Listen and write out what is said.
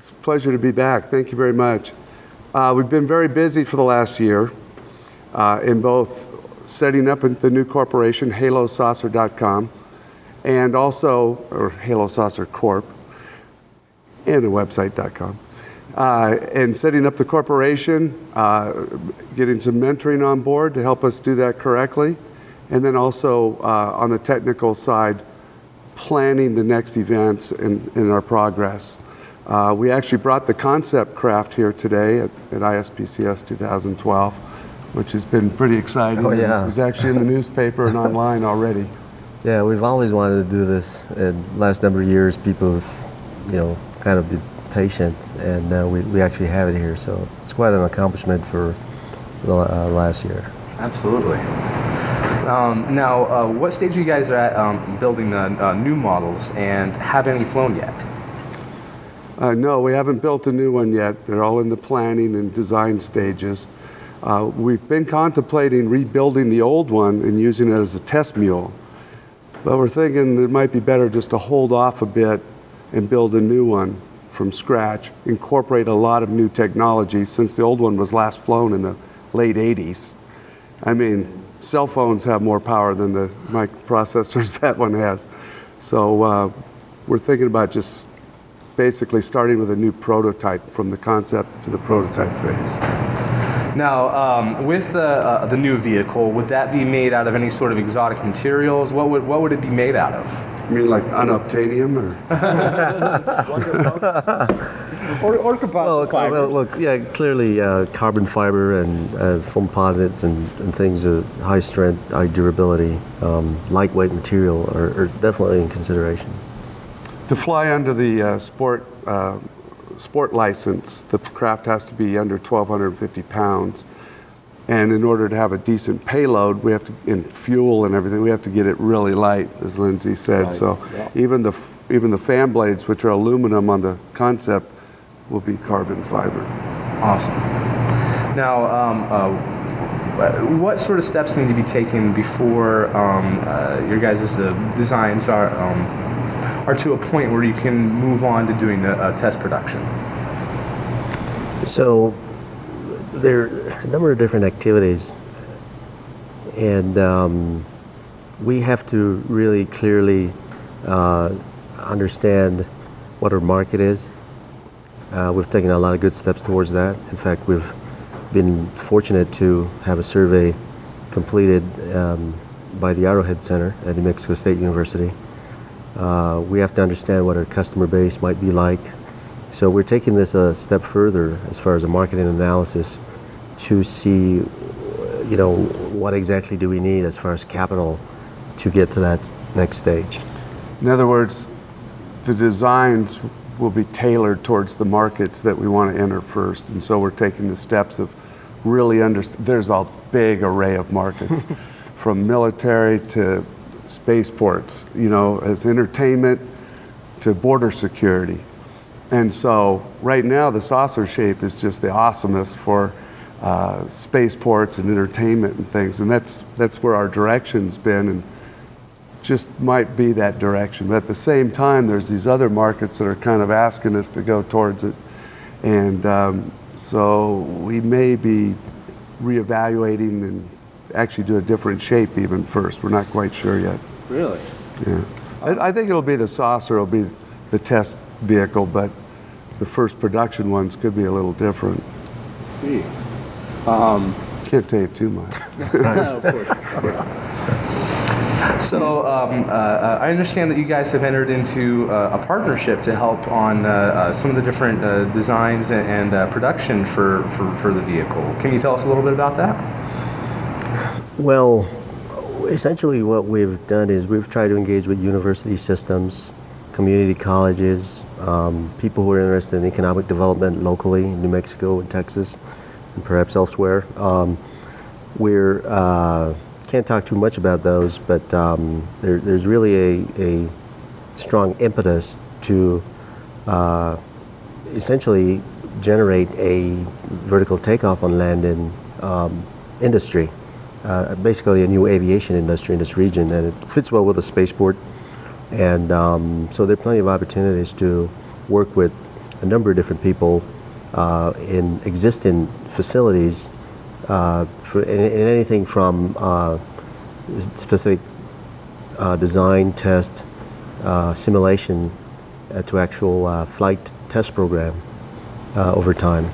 It's a pleasure to be back. Thank you very much. We've been very busy for the last year in both setting up the new corporation, halosaucer.com, and also, or Halo Saucer Corp, and a website.com. And setting up the corporation, getting some mentoring on board to help us do that correctly, and then also on the technical side, planning the next events in our progress. We actually brought the concept craft here today at ISPCS 2012, which has been pretty exciting. Oh, yeah. It was actually in the newspaper and online already. Yeah, we've always wanted to do this. And last number of years, people have, kind of been patient, and we actually have it here. So it's quite an accomplishment for the last year. Absolutely. Now, what stage are you guys at building the new models, and have any flown yet? No, we haven't built a new one yet. They're all in the planning and design stages. We've been contemplating rebuilding the old one and using it as a test mule. But we're thinking it might be better just to hold off a bit and build a new one from scratch, incorporate a lot of new technology since the old one was last flown in the late 80s. I mean, cell phones have more power than the microprocessors that one has. So we're thinking about just basically starting with a new prototype from the concept to the prototype phase. Now, with the new vehicle, would that be made out of any sort of exotic materials? What would it be made out of? You mean like unobtainium or composite fibers? Well, look, yeah, clearly carbon fiber and foamposites and things of high strength, high durability, lightweight material are definitely in consideration. To fly under the sport license, the craft has to be under 1,250 pounds. And in order to have a decent payload, we have to, in fuel and everything, we have to get it really light, as Lindsay said. Right. So yeah. Even the fan blades, which are aluminum on the concept, will be carbon fiber. Awesome. Now, what sort of steps need to be taken before your guys' designs are to a point where you can move on to doing a test production? So there are a number of different activities, and we have to really clearly understand what our market is. We've taken a lot of good steps towards that. In fact, we've been fortunate to have a survey completed by the Arrowhead Center at New Mexico State University. We have to understand what our customer base might be like. So we're taking this a step further as far as a marketing analysis to see, what exactly do we need as far as capital to get to that next stage. In other words, the designs will be tailored towards the markets that we want to enter first. And so we're taking the steps of really there's a big array of markets from military to spaceports, as entertainment to border security. And so right now the saucer shape is just the awesomest for spaceports and entertainment and things. And that's where our direction's been, and just might be that direction. But at the same time, there's these other markets that are kind of asking us to go towards it. And so we may be reevaluating and actually do a different shape even first. We're not quite sure yet. Really? Yeah. I think it'll be the saucer, it'll be the test vehicle, but the first production ones could be a little different. I see. Can't tell you too much. Of course. So I understand that you guys have entered into a partnership to help on some of the different designs and production for the vehicle. Can you tell us a little bit about that? Well, essentially what we've done is we've tried to engage with university systems, community colleges, people who are interested in economic development locally in New Mexico and Texas, and perhaps elsewhere. We're can't talk too much about those, but there's really a strong impetus to essentially generate a vertical takeoff on land in industry, basically a new aviation industry in this region, and it fits well with a spaceport. And so there are plenty of opportunities to work with a number of different people in existing facilities in anything from specific design, test, simulation to actual flight test program over time.